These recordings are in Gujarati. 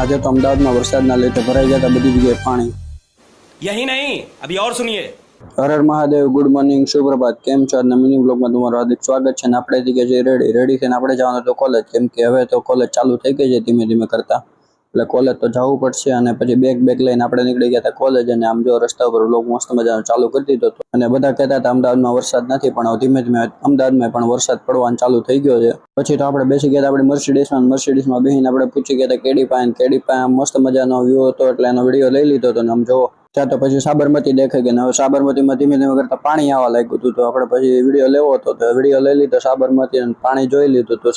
આજે તો અમદાવાદમાં વરસાદના લીધે ભરાઈ ગયા હતા બધી જગ્યાએ પાણી। यही नहीं, अभी और सुनिए। Har Har Mahadev, good morning, સુપ્રભાત। કેમ છો? આજના મિની બ્લોગમાં તમારું હાર્દિક સ્વાગત છે। ને આપણે થઈ ગયા છે રેડી થઈને આપણે જવાનું તો કોલેજ, કેમ કે હવે તો કોલેજ ચાલુ થઈ ગઈ છે ધીમે ધીમે કરતા, એટલે કોલેજ તો જવું પડશે। અને પછી બેગ લઈને આપણે નીકળી ગયા હતા કોલેજ। અને આમ જો રસ્તા ઉપર વ્લોગ મસ્ત મજાનો ચાલુ કરી દીધો હતો, અને બધા કહેતા હતા અમદાવાદમાં વરસાદ નથી, પણ ધીમે ધીમે અમદાવાદમાં પણ વરસાદ પડવાનું ચાલુ થઈ ગયો છે। પછી તો આપણે બેસી ગયા હતા આપણી મર્સિડીઝમાં બેસીને આપણે પૂછી ગયા હતા કેડી પાસે મસ્ત મજાનો વ્યૂ હતો, એટલે એનો વિડીયો લઈ લીધો હતો। ને આમ જો ત્યાં તો પછી સાબરમતી દેખાઈ ગઈ, હવે સાબરમતીમાં ધીમે ધીમે કરતા પાણી આવવા લાગ્યું હતું, તો આપણે પછી વિડીયો લેવો હતો તો વિડીયો લઈ લીધો સાબરમતી, પાણી જોઈ લીધું તો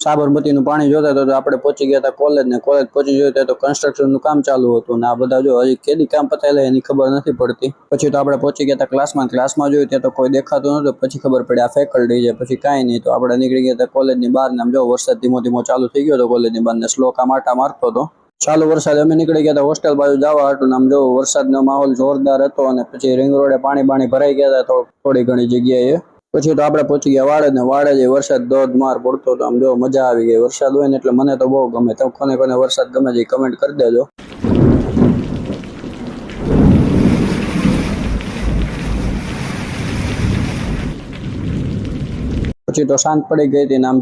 સાબરમતીનું પાણી જોતા તો આપણે પહોંચી ગયા હતા કોલેજ, ને કોલેજ પહોંચી જોયું તો કન્સ્ટ્રક્શનનું કામ ચાલુ હતું, ને આ બધા જો હજી કેદી કામ પતાયેલા એની ખબર નથી પડતી। પછી તો આપણે પહોંચી ગયા હતા ક્લાસમાં જોયું ત્યાં તો કોઈ દેખાતું નતું, પછી ખબર પડી આ ફેકલ્ટી છે, પછી કાંઈ નહીં, તો આપણે નીકળી ગયા હતા કોલેજની બહાર, ને આમ જો વરસાદ ધીમો ધીમો ચાલુ થઈ ગયો હતો કોલેજની બહાર, ને સ્લો કાંટા મારતો હતો ચાલુ વરસાદ। અમે નીકળી ગયા હતા હોસ્ટેલ બાજુ જવા હતું, આમ જો વરસાદનો માહોલ જોરદાર હતો, અને પછી રિંગ રોડે પાણી ભરાઈ ગયા હતા થોડી ઘણી જગ્યાએ। પછી તો આપણે પહોંચી ગયા વાડે, ને વાડે વરસાદ ધોધમાર પડતો હતો, આમ જો મજા આવી ગઈ। વરસાદ હોય ને એટલે મને તો બહુ ગમે, તો કોને વરસાદ ગમે છે કમેન્ટ કરી દેજો। પછી તો શાંત પડી ગઈ હતી, ને આમ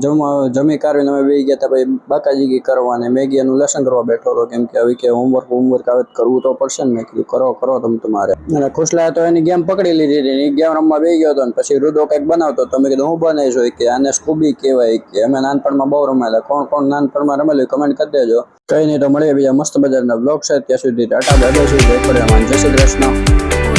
જમી કાઢીને અમે બેસી ગયા હતા ભાઈ બાકાજીગી કરવા, ને મેગીનું લેસન કરવા બેઠો હતો, કેમ કે હવે કે હોમવર્ક હવે કરવું તો પડશે ને। મેં કીધું કરો તમારે। અને ખુશલા તો એની ગેમ પકડી લીધી હતી, એ ગેમ રમવા બેસી ગયો હતો, ને પછી રુદો કંઈક બનાવતો તો મેં કીધું હું બનાવીશ કે આને સ્કૂબી કહેવાય, કે અમે નાનપણમાં બહુ રમેલા। કોણ નાનપણમાં રમેલું કમેન્ટ કરી દેજો। કઈ નહીં, તો મળીએ બીજા મસ્ત બજારના બ્લોગ છે, ત્યાં સુધી ટાટા, બાય બાય, જય શ્રી કૃષ્ણ।